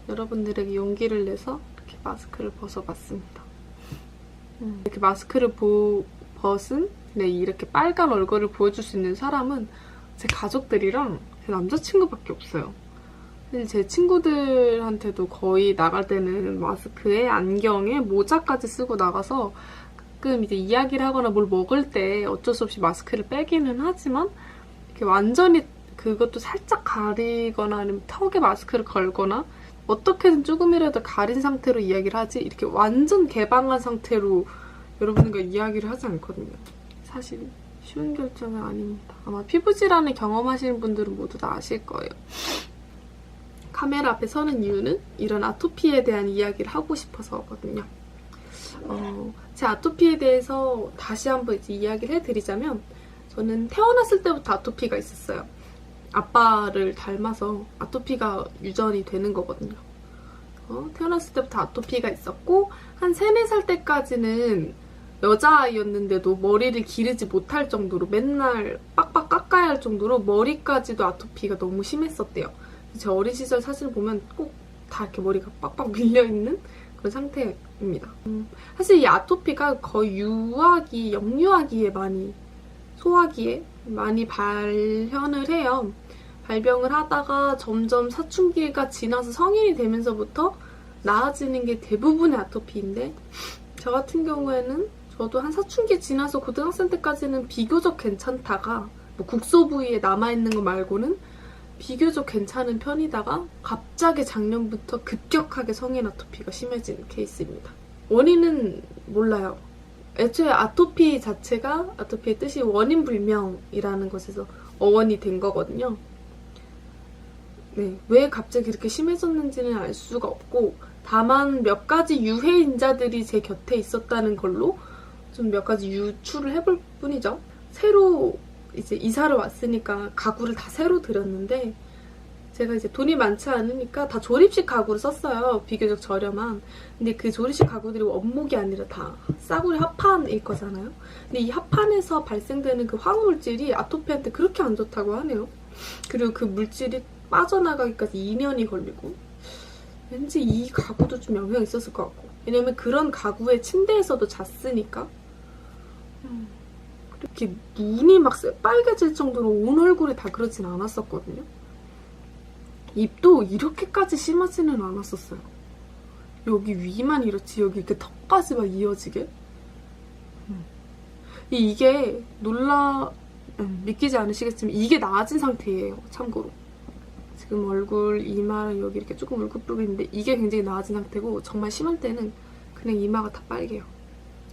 여러분들에게 용기를 내서 이렇게 마스크를 벗어봤습니다. 이렇게 마스크를 벗은 이렇게 빨간 얼굴을 보여줄 수 있는 사람은 제 가족들이랑 제 남자친구밖에 없어요. 사실 제 친구들한테도 거의 나갈 때는 마스크에 안경에 모자까지 쓰고 나가서 가끔 이제 이야기를 하거나 뭘 먹을 때 어쩔 수 없이 마스크를 빼기는 하지만 이렇게 완전히 그것도 살짝 가리거나 아니면 턱에 마스크를 걸거나 어떻게든 조금이라도 가린 상태로 이야기를 하지 이렇게 완전 개방한 상태로 여러분과 이야기를 하지 않거든요. 사실 쉬운 결정은 아닙니다. 아마 피부질환을 경험하시는 분들은 모두 다 아실 거예요. 카메라 앞에 서는 이유는 이런 아토피에 대한 이야기를 하고 싶어서거든요. 제 아토피에 대해서 다시 한번 이제 이야기를 해드리자면 저는 태어났을 때부터 아토피가 있었어요. 아빠를 닮아서 아토피가 유전이 되는 거거든요. 태어났을 때부터 아토피가 있었고 한 3, 4살 때까지는 여자아이였는데도 머리를 기르지 못할 정도로 맨날 빡빡 깎아야 할 정도로 머리까지도 아토피가 너무 심했었대요. 제 어린 시절 사진을 보면 꼭 다 이렇게 머리가 빡빡 밀려있는 그런 상태입니다. 사실 이 아토피가 거의 영유아기에 소아기에 많이 발현을 해요. 발병을 하다가 점점 사춘기가 지나서 성인이 되면서부터 나아지는 게 대부분의 아토피인데 저 같은 경우에는 저도 한 사춘기 지나서 고등학생 때까지는 비교적 괜찮다가 뭐 국소 부위에 남아있는 거 말고는 비교적 괜찮은 편이다가 갑자기 작년부터 급격하게 성인 아토피가 심해진 케이스입니다. 원인은 몰라요. 애초에 아토피 자체가 아토피의 뜻이 원인불명이라는 것에서 어원이 된 거거든요. 네, 왜 갑자기 이렇게 심해졌는지는 알 수가 없고 다만 몇 가지 유해인자들이 제 곁에 있었다는 걸로 좀 몇 가지 유추를 해볼 뿐이죠. 새로 이제 이사를 왔으니까 가구를 다 새로 들였는데 제가 이제 돈이 많지 않으니까 다 조립식 가구를 썼어요. 비교적 저렴한. 근데 그 조립식 가구들이 원목이 아니라 다 싸구려 합판일 거잖아요. 근데 이 합판에서 발생되는 그 화학물질이 아토피한테 그렇게 안 좋다고 하네요. 그리고 그 물질이 빠져나가기까지 2년이 걸리고 왠지 이 가구도 좀 영향이 있었을 것 같고 왜냐면 그런 가구의 침대에서도 잤으니까 이렇게 눈이 막 새빨개질 정도로 온 얼굴이 다 그러진 않았었거든요. 입도 이렇게까지 심하지는 않았었어요. 여기 위만 이렇지 여기 이렇게 턱까지 막 이어지게. 이게 믿기지 않으시겠지만 이게 나아진 상태예요. 참고로. 지금 얼굴, 이마 여기 이렇게 조금 울긋불긋 있는데 이게 굉장히 나아진 상태고 정말 심할 때는 그냥 이마가 다 빨개요.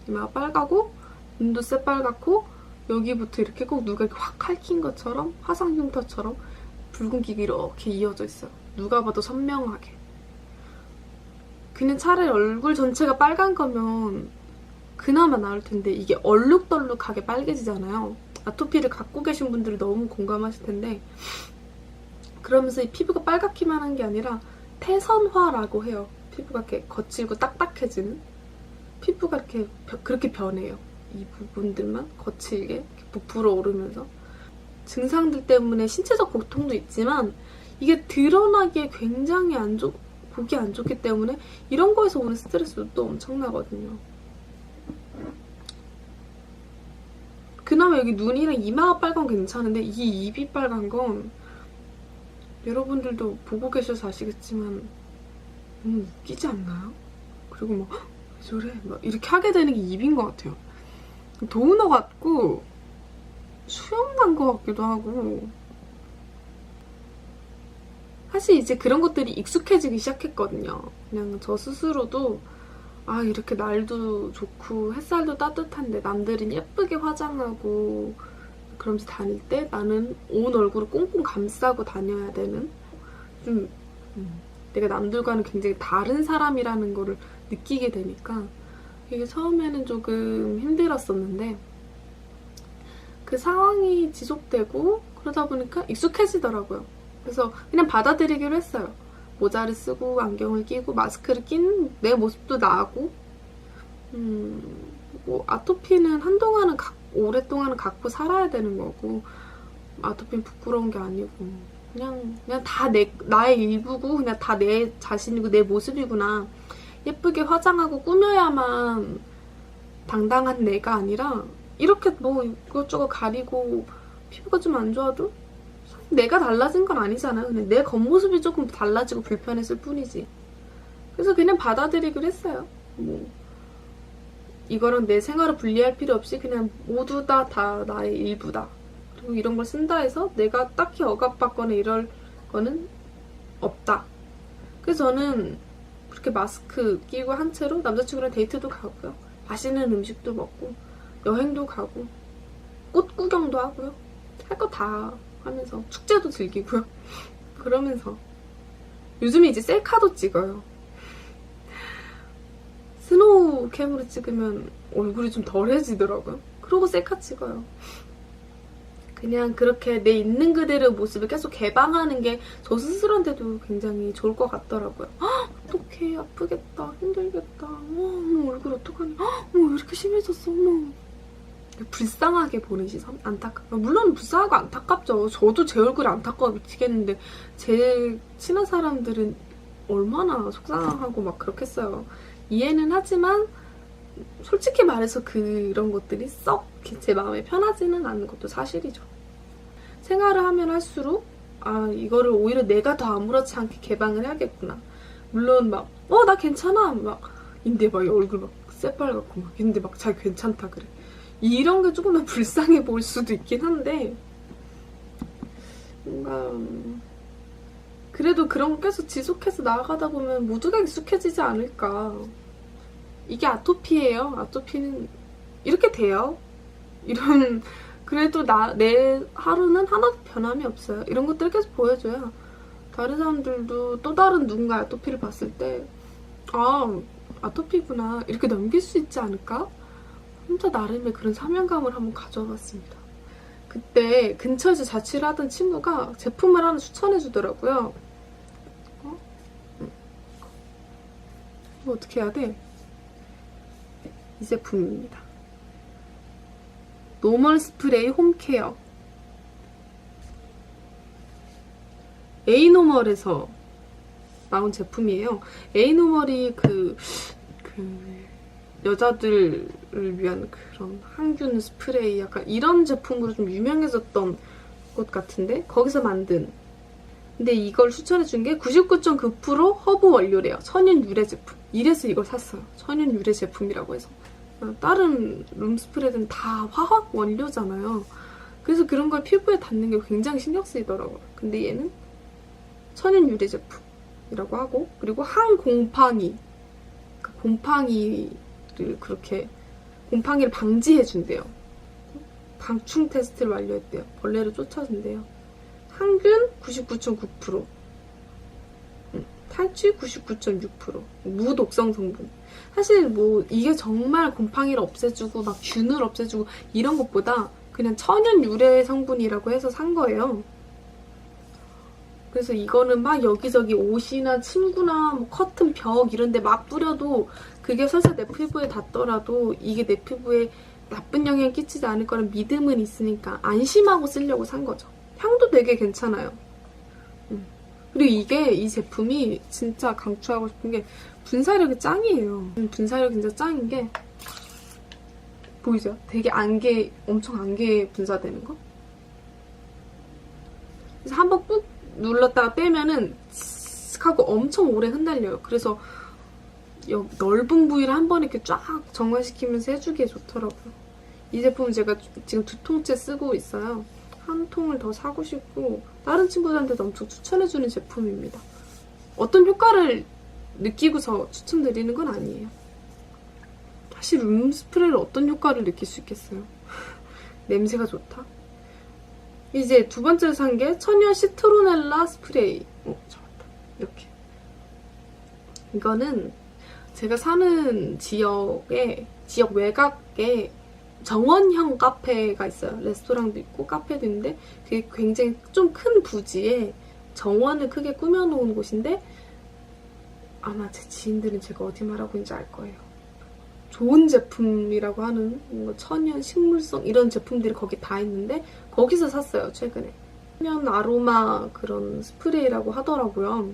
이마가 빨가고 눈도 새빨갛고 여기부터 이렇게 꼭 누가 확 핥힌 것처럼 화상 흉터처럼 붉은기가 이렇게 이어져 있어요. 누가 봐도 선명하게. 그냥 차라리 얼굴 전체가 빨간 거면 그나마 나을 텐데 이게 얼룩덜룩하게 빨개지잖아요. 아토피를 갖고 계신 분들은 너무 공감하실 텐데 그러면서 이 피부가 빨갛기만 한 게 아니라 태선화라고 해요. 피부가 이렇게 거칠고 딱딱해지는 피부가 이렇게 그렇게 변해요. 이 부분들만 거칠게 이렇게 부풀어 오르면서 증상들 때문에 신체적 고통도 있지만 이게 드러나기에 굉장히 보기 안 좋기 때문에 이런 거에서 오는 스트레스도 또 엄청나거든요. 그나마 여기 눈이랑 이마가 빨간 건 괜찮은데 이 입이 빨간 건 여러분들도 보고 계셔서 아시겠지만 웃기지 않나요? 그리고 막 왜 저래? 막 이렇게 하게 되는 게 입인 것 같아요. 도우너 같고 수염 난 것 같기도 하고 사실 이제 그런 것들이 익숙해지기 시작했거든요. 그냥 저 스스로도 이렇게 날도 좋고 햇살도 따뜻한데 남들은 예쁘게 화장하고 그러면서 다닐 때 나는 온 얼굴을 꽁꽁 감싸고 다녀야 되는 좀 내가 남들과는 굉장히 다른 사람이라는 거를 느끼게 되니까 이게 처음에는 조금 힘들었었는데 그 상황이 지속되고 그러다 보니까 익숙해지더라고요. 그래서 그냥 받아들이기로 했어요. 모자를 쓰고 안경을 끼고 마스크를 낀 내 모습도 나고 뭐 아토피는 오랫동안은 갖고 살아야 되는 거고 아토피는 부끄러운 게 아니고 그냥 다 나의 일부고 그냥 다 내 자신이고 내 모습이구나. 예쁘게 화장하고 꾸며야만 당당한 내가 아니라 이렇게 뭐 이것저것 가리고 피부가 좀 안 좋아도 내가 달라진 건 아니잖아. 그냥 내 겉모습이 조금 달라지고 불편했을 뿐이지. 그래서 그냥 받아들이기로 했어요. 뭐 이거랑 내 생활을 분리할 필요 없이 그냥 모두 다 나의 일부다. 그리고 이런 걸 쓴다 해서 내가 딱히 억압받거나 이럴 거는 없다. 그래서 저는 그렇게 마스크 끼고 한 채로 남자친구랑 데이트도 가고요. 맛있는 음식도 먹고 여행도 가고 꽃 구경도 하고요. 할 거 다 하면서 축제도 즐기고요. 그러면서 요즘에 이제 셀카도 찍어요. 스노우 캠으로 찍으면 얼굴이 좀 덜해지더라고요. 그러고 셀카 찍어요. 그냥 그렇게 내 있는 그대로의 모습을 계속 개방하는 게 저 스스로한테도 굉장히 좋을 것 같더라고요. 어떡해, 아프겠다, 힘들겠다, 어머, 얼굴 어떡하니, 어머, 왜 이렇게 심해졌어, 어머. 불쌍하게 보는 시선? 물론 불쌍하고 안타깝죠. 저도 제 얼굴이 안타까워 미치겠는데 제 친한 사람들은 얼마나 속상하고 막 그렇겠어요. 이해는 하지만 솔직히 말해서 그런 것들이 썩 제 마음에 편하지는 않는 것도 사실이죠. 생활을 하면 할수록 이거를 오히려 내가 더 아무렇지 않게 개방을 해야겠구나. 물론 막 나 괜찮아 막 근데 막 얼굴 막 새빨갛고 막 근데 막 자기 괜찮다 그래. 이런 게 조금 더 불쌍해 보일 수도 있긴 한데 뭔가 그래도 그런 거 계속 지속해서 나아가다 보면 모두가 익숙해지지 않을까. 이게 아토피예요. 아토피는 이렇게 돼요. 이런 그래도 내 하루는 하나도 변함이 없어요. 이런 것들을 계속 보여줘야 다른 사람들도 또 다른 누군가의 아토피를 봤을 때 아토피구나 이렇게 넘길 수 있지 않을까? 혼자 나름의 그런 사명감을 한번 가져봤습니다. 그때 근처에서 자취를 하던 친구가 제품을 하나 추천해주더라고요. 이거 어떻게 해야 돼? 이 제품입니다. 노멀 스프레이 홈케어. 에이노멀에서 나온 제품이에요. 에이노멀이 그 여자들을 위한 그런 항균 스프레이 약간 이런 제품으로 좀 유명해졌던 것 같은데 거기서 만든 근데 이걸 추천해준 게 99.9% 허브 원료래요. 천연 유래 제품. 이래서 이걸 샀어요. 천연 유래 제품이라고 해서. 다른 룸스프레이는 다 화학 원료잖아요. 그래서 그런 걸 피부에 닿는 게 굉장히 신경 쓰이더라고요. 근데 얘는 천연 유래 제품이라고 하고 그리고 항곰팡이 곰팡이를 그렇게 곰팡이를 방지해준대요. 방충 테스트를 완료했대요. 벌레를 쫓아준대요. 항균 99.9%, 탈취 99.6%, 무독성 성분. 사실 뭐 이게 정말 곰팡이를 없애주고 막 균을 없애주고 이런 것보다 그냥 천연 유래 성분이라고 해서 산 거예요. 그래서 이거는 막 여기저기 옷이나 침구나 뭐 커튼 벽 이런 데 막 뿌려도 그게 설사 내 피부에 닿더라도 이게 내 피부에 나쁜 영향을 끼치지 않을 거란 믿음은 있으니까 안심하고 쓰려고 산 거죠. 향도 되게 괜찮아요. 그리고 이 제품이 진짜 강추하고 싶은 게 분사력이 짱이에요. 분사력이 진짜 짱인 게 보이죠? 되게 엄청 안개 분사되는 거? 그래서 한번 꾹 눌렀다가 빼면은 칙 하고 엄청 오래 흩날려요. 그래서 넓은 부위를 한 번에 이렇게 쫙 정화시키면서 해주기에 좋더라고요. 이 제품은 제가 지금 2통째 쓰고 있어요. 한 통을 더 사고 싶고 다른 친구들한테도 엄청 추천해주는 제품입니다. 어떤 효과를 느끼고서 추천드리는 건 아니에요. 사실 룸스프레이를 어떤 효과를 느낄 수 있겠어요. 냄새가 좋다. 이제 두 번째로 산 게 천연 시트로넬라 스프레이. 잡았다. 이렇게. 이거는 제가 사는 지역 외곽에 정원형 카페가 있어요. 레스토랑도 있고 카페도 있는데 그게 굉장히 좀 큰 부지에 정원을 크게 꾸며놓은 곳인데 아마 제 지인들은 제가 어디 말하고 있는지 알 거예요. 좋은 제품이라고 하는 뭔가 천연 식물성 이런 제품들이 거기 다 있는데 거기서 샀어요. 최근에. 천연 아로마 그런 스프레이라고 하더라고요.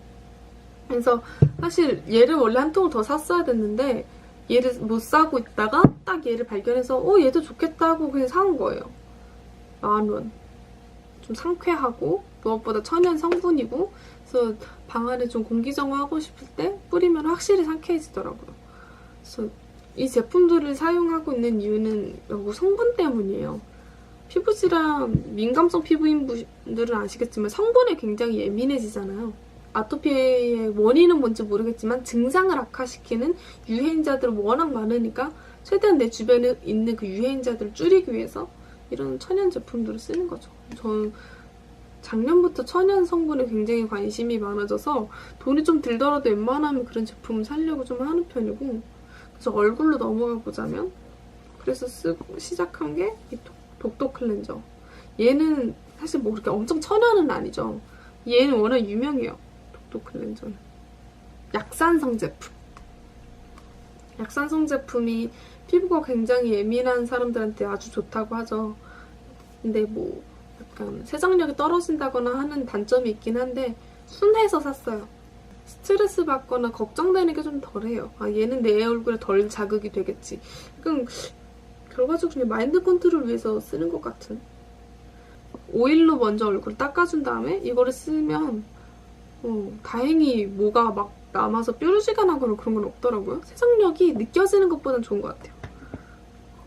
그래서 사실 얘를 원래 한 통을 더 샀어야 됐는데 얘를 못 사고 있다가 딱 얘를 발견해서 얘도 좋겠다 하고 그냥 사온 거예요. 10,000원. 좀 상쾌하고 무엇보다 천연 성분이고 그래서 방 안에 좀 공기정화하고 싶을 때 뿌리면 확실히 상쾌해지더라고요. 그래서 이 제품들을 사용하고 있는 이유는 결국 성분 때문이에요. 피부질환, 민감성 피부인 분들은 아시겠지만 성분에 굉장히 예민해지잖아요. 아토피의 원인은 뭔지 모르겠지만 증상을 악화시키는 유해인자들이 워낙 많으니까 최대한 내 주변에 있는 그 유해인자들을 줄이기 위해서 이런 천연 제품들을 쓰는 거죠. 저는 작년부터 천연 성분에 굉장히 관심이 많아져서 돈이 좀 들더라도 웬만하면 그런 제품을 사려고 좀 하는 편이고 그래서 얼굴로 넘어가 보자면 그래서 쓰고 시작한 게 이 독도 클렌저. 얘는 사실 뭐 그렇게 엄청 천연은 아니죠. 얘는 워낙 유명해요. 독도 클렌저는. 약산성 제품. 약산성 제품이 피부가 굉장히 예민한 사람들한테 아주 좋다고 하죠. 근데 뭐 약간 세정력이 떨어진다거나 하는 단점이 있긴 한데 순해서 샀어요. 스트레스 받거나 걱정되는 게 좀 덜해요. 얘는 내 얼굴에 덜 자극이 되겠지. 그냥 결과적으로 그냥 마인드 컨트롤 위해서 쓰는 것 같은. 오일로 먼저 얼굴을 닦아준 다음에 이거를 쓰면 다행히 뭐가 막 남아서 뾰루지가 나거나 그런 건 없더라고요. 세정력이 느껴지는 것보단 좋은 것 같아요.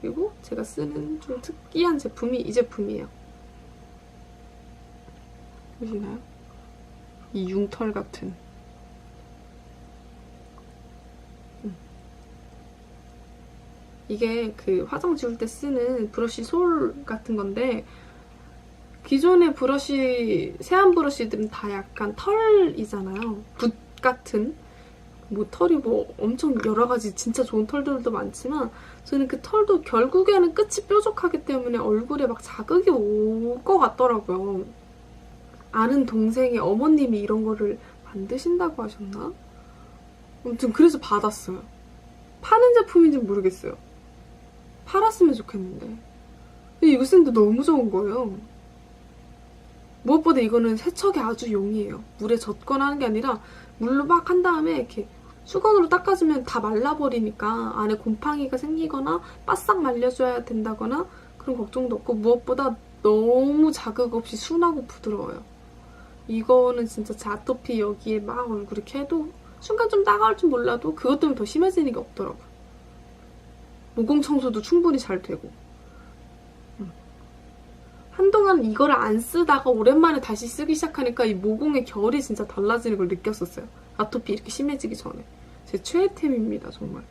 그리고 제가 쓰는 좀 특이한 제품이 이 제품이에요. 보시나요? 이 융털 같은. 이게 그 화장 지울 때 쓰는 브러쉬 솔 같은 건데 기존의 브러쉬, 세안 브러쉬들은 다 약간 털이잖아요. 붓 같은. 뭐 털이 뭐 엄청 여러 가지 진짜 좋은 털들도 많지만 저는 그 털도 결국에는 끝이 뾰족하기 때문에 얼굴에 막 자극이 올 것 같더라고요. 아는 동생의 어머님이 이런 거를 만드신다고 하셨나? 아무튼 그래서 받았어요. 파는 제품인지는 모르겠어요. 팔았으면 좋겠는데. 근데 이거 쓰는데 너무 좋은 거예요. 무엇보다 이거는 세척에 아주 용이해요. 물에 젖거나 하는 게 아니라 물로 막 한 다음에 이렇게 수건으로 닦아주면 다 말라버리니까 안에 곰팡이가 생기거나 바싹 말려줘야 된다거나 그런 걱정도 없고 무엇보다 너무 자극 없이 순하고 부드러워요. 이거는 진짜 제 아토피 여기에 막 얼굴에 이렇게 해도 순간 좀 따가울 줄 몰라도 그것 때문에 더 심해지는 게 없더라고요. 모공 청소도 충분히 잘 되고. 한동안 이거를 안 쓰다가 오랜만에 다시 쓰기 시작하니까 이 모공의 결이 진짜 달라지는 걸 느꼈었어요. 아토피 이렇게 심해지기 전에. 제 최애템입니다, 정말.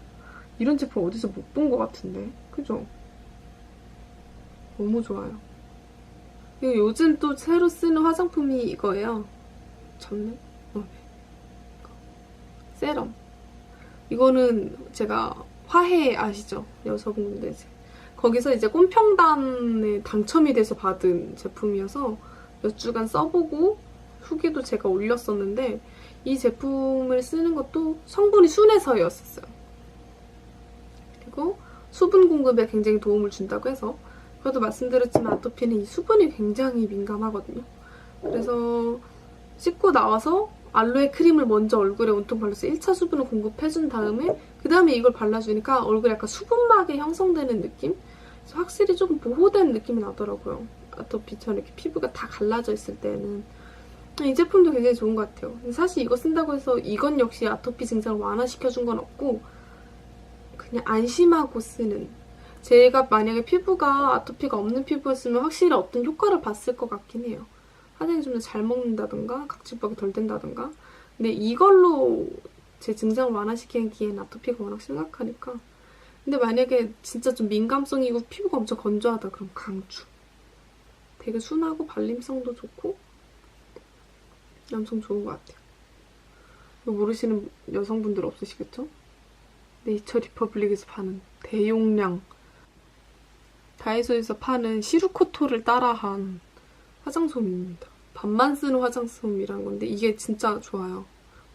이런 제품 어디서 못 본 것 같은데. 그죠? 너무 좋아요. 그리고 요즘 또 새로 쓰는 화장품이 이거예요. 잡네? 네. 세럼. 이거는 제가 화해 아시죠? 여성분들 거기서 이제 꽃평단에 당첨이 돼서 받은 제품이어서 몇 주간 써보고 후기도 제가 올렸었는데 이 제품을 쓰는 것도 성분이 순해서였었어요. 그리고 수분 공급에 굉장히 도움을 준다고 해서 그래도 말씀드렸지만 아토피는 이 수분이 굉장히 민감하거든요. 그래서 씻고 나와서 알로에 크림을 먼저 얼굴에 온통 발라서 1차 수분을 공급해준 다음에 그 다음에 이걸 발라주니까 얼굴에 약간 수분막이 형성되는 느낌? 그래서 확실히 조금 보호된 느낌이 나더라고요. 아토피처럼 이렇게 피부가 다 갈라져 있을 때는. 이 제품도 굉장히 좋은 것 같아요. 사실 이거 쓴다고 해서 이건 역시 아토피 증상을 완화시켜준 건 없고 그냥 안심하고 쓰는. 제가 만약에 피부가 아토피가 없는 피부였으면 확실히 어떤 효과를 봤을 것 같긴 해요. 화장이 좀 더 잘 먹는다던가 각질부각이 덜 된다던가. 근데 이걸로 제 증상을 완화시키기엔 아토피가 워낙 심각하니까. 근데 만약에 진짜 좀 민감성이고 피부가 엄청 건조하다 그럼 강추. 되게 순하고 발림성도 좋고 엄청 좋은 것 같아요. 이거 모르시는 여성분들 없으시겠죠? 네이처 리퍼블릭에서 파는 대용량 다이소에서 파는 시루코토를 따라한 화장솜입니다. 반만 쓰는 화장솜이란 건데 이게 진짜 좋아요.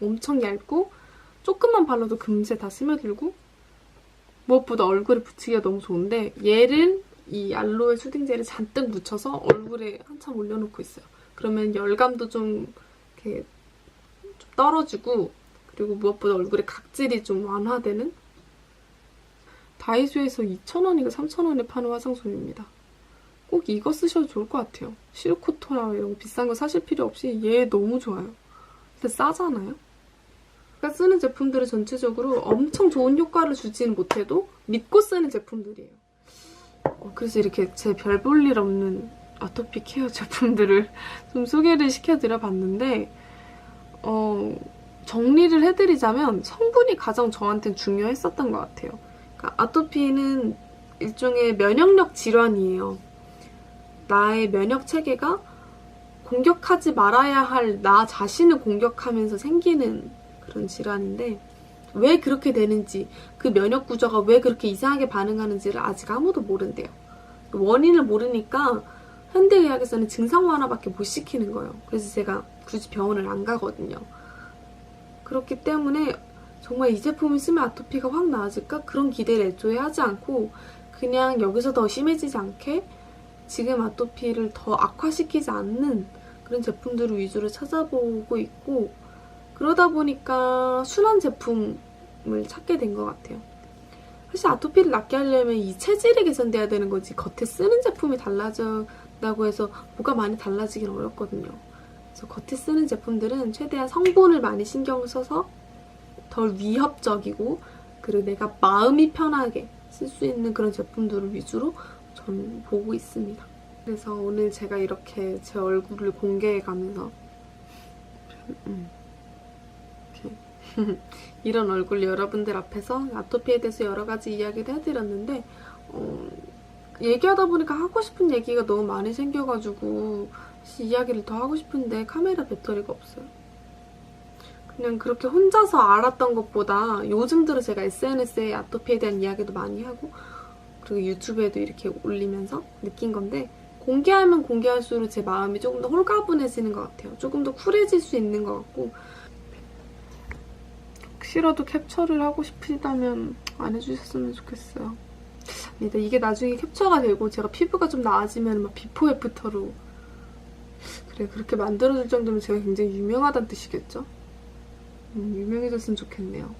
엄청 얇고 조금만 발라도 금세 다 스며들고 무엇보다 얼굴에 붙이기가 너무 좋은데 얘를 이 알로에 수딩젤을 잔뜩 묻혀서 얼굴에 한참 올려놓고 있어요. 그러면 열감도 좀 이렇게 좀 떨어지고, 그리고 무엇보다 얼굴에 각질이 좀 완화되는? 다이소에서 2,000원인가 3,000원에 파는 화장솜입니다. 꼭 이거 쓰셔도 좋을 것 같아요. 실코토나 이런 거 비싼 거 사실 필요 없이 얘 너무 좋아요. 근데 싸잖아요? 제가 쓰는 제품들은 전체적으로 엄청 좋은 효과를 주지는 못해도 믿고 쓰는 제품들이에요. 그래서 이렇게 제 별 볼 일 없는 아토피 케어 제품들을 좀 소개를 시켜드려 봤는데, 정리를 해드리자면 성분이 가장 저한테는 중요했었던 것 같아요. 그러니까 아토피는 일종의 면역력 질환이에요. 나의 면역 체계가 공격하지 말아야 할 나 자신을 공격하면서 생기는 그런 질환인데, 왜 그렇게 되는지, 그 면역 구조가 왜 그렇게 이상하게 반응하는지를 아직 아무도 모른대요. 원인을 모르니까 현대의학에서는 증상 완화밖에 못 시키는 거예요. 그래서 제가 굳이 병원을 안 가거든요. 그렇기 때문에 정말 이 제품을 쓰면 아토피가 확 나아질까? 그런 기대를 애초에 하지 않고 그냥 여기서 더 심해지지 않게 지금 아토피를 더 악화시키지 않는 그런 제품들을 위주로 찾아보고 있고, 그러다 보니까 순한 제품을 찾게 된 것 같아요. 사실 아토피를 낫게 하려면 이 체질이 개선돼야 되는 거지, 겉에 쓰는 제품이 달라진다고 해서 뭐가 많이 달라지긴 어렵거든요. 그래서 겉에 쓰는 제품들은 최대한 성분을 많이 신경을 써서 덜 위협적이고, 그리고 내가 마음이 편하게 쓸 수 있는 그런 제품들을 위주로 저는 보고 있습니다. 그래서 오늘 제가 이렇게 제 얼굴을 공개해가면서 이런 얼굴 여러분들 앞에서 아토피에 대해서 여러 가지 이야기도 해드렸는데, 얘기하다 보니까 하고 싶은 얘기가 너무 많이 생겨가지고 사실 이야기를 더 하고 싶은데 카메라 배터리가 없어요. 그냥 그렇게 혼자서 알았던 것보다 요즘 들어 제가 SNS에 아토피에 대한 이야기도 많이 하고, 그리고 유튜브에도 이렇게 올리면서 느낀 건데, 공개하면 공개할수록 제 마음이 조금 더 홀가분해지는 것 같아요. 조금 더 쿨해질 수 있는 것 같고, 혹시라도 캡처를 하고 싶으시다면 안 해주셨으면 좋겠어요. 근데 이게 나중에 캡처가 되고 제가 피부가 좀 나아지면 막 비포 애프터로, 그래, 그렇게 만들어줄 정도면 제가 굉장히 유명하다는 뜻이겠죠? 유명해졌으면 좋겠네요.